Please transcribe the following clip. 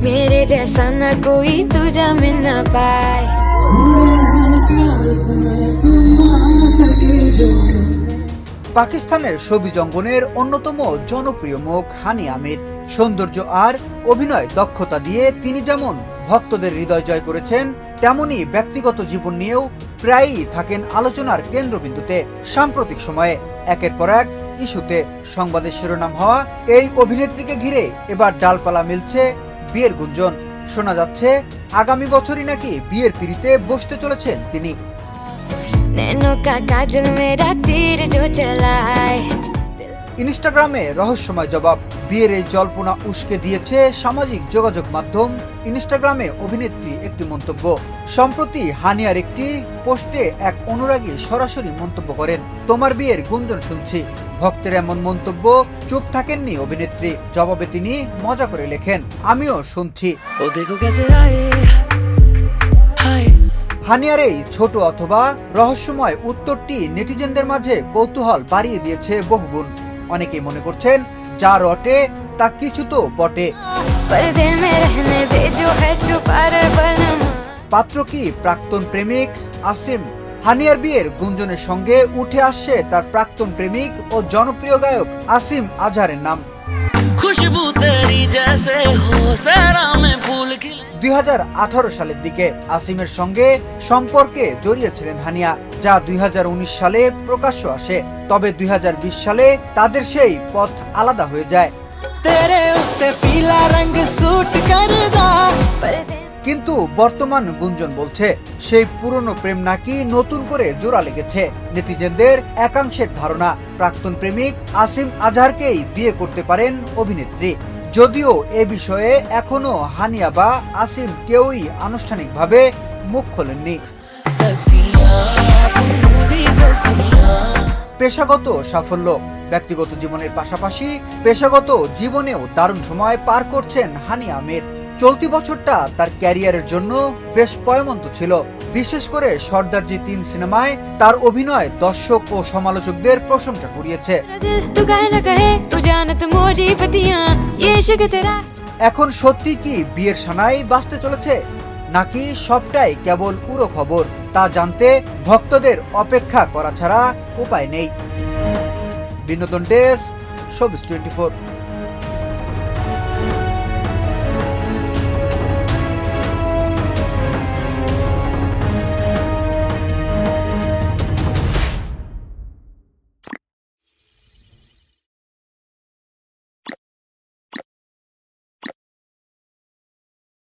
मेरे जैसा न कोई तुझे मिल ना पाए। পাকিস্তানের ছবি অঙ্গনের অন্যতম জনপ্রিয় মুখ হানি আমির। সৌন্দর্য আর অভিনয় দক্ষতা দিয়ে তিনি যেমন ভক্তদের হৃদয় জয় করেছেন, তেমনি ব্যক্তিগত জীবন নিয়েও প্রায়ই থাকেন আলোচনার কেন্দ্রবিন্দুতে। সাম্প্রতিক সময়ে একের পর এক ইস্যুতে সংবাদের শিরোনাম হওয়া এই অভিনেত্রীকে ঘিরে এবার ডালপালা মিলছে বিয়ের গুঞ্জন। শোনা যাচ্ছে আগামী বছরই নাকি বিয়ের পিঁড়িতে বসতে চলেছেন তিনি। नैनों का काजल मेरा तीर जो चलाए। ইনস্টাগ্রামে রহস্যময় জবাব। বিয়ের এই জল্পনা উস্কে দিয়েছে সামাজিক যোগাযোগ মাধ্যম ইনস্টাগ্রামে অভিনেত্রী একটি মন্তব্য। সম্প্রতি হানিয়ার একটি পোস্টে এক অনুরাগী সরাসরি মন্তব্য করেন, তোমার বিয়ের গুঞ্জন শুনছি। ভক্তের এমন মন্তব্য চুপ থাকেননি অভিনেত্রী। জবাবে তিনি মজা করে লেখেন, আমিও শুনছি। হানিয়ার এই ছোট অথবা রহস্যময় উত্তরটি নেটিজেনদের মাঝে কৌতূহল বাড়িয়ে দিয়েছে বহুগুণ। অনেকেই মনে করছেন যা রটে তা কিছু তো বটে। পাত্র কি প্রাক্তন প্রেমিক আসিম? হানিয়ার বিয়ের গুঞ্জনের সঙ্গে উঠে আসছে তার প্রাক্তন প্রেমিক ও জনপ্রিয় গায়ক আসিম আজহারের নাম। 2018 সালের দিকে আসিমের সঙ্গে সম্পর্কে জড়িয়েছিলেন হানিয়া, যা 2019 সালে প্রকাশ্য আসে। তবে 2020 সালে তাদের সেই পথ আলাদা হয়ে যায়। কিন্তু বর্তমান গুঞ্জন বলছে সেই পুরনো প্রেম নাকি নতুন করে জোড়া লেগেছে। নেটিজেনদের একাংশের ধারণা প্রাক্তন প্রেমিক আসিম আজহারকেই বিয়ে করতে পারেন অভিনেত্রী। যদিও এ বিষয়ে এখনো হানিয়া বা আসিম কেউই আনুষ্ঠানিকভাবে মুখ খোলেননি। পেশাগত সাফল্য, ব্যক্তিগত জীবনের পাশাপাশি পেশাগত জীবনেও দারুণ সময় পার করছেন হানি আমির। চলতি বছরটা তার ক্যারিয়ারের জন্য বেশ পয়মন্ত ছিল। বিশেষ করে সর্দারজি 3 সিনেমায় তার অভিনয় দর্শক ও সমালোচকদের প্রশংসা কুড়িয়েছে। এখন সত্যি কি বিয়ের সানাই বাজতে চলেছে, নাকি সবটাই কেবল উড়ো খবর, তা জানতে ভক্তদের অপেক্ষা করা ছাড়া উপায় নেই। বিনোদন ডেস্ক, শোবিজ 24।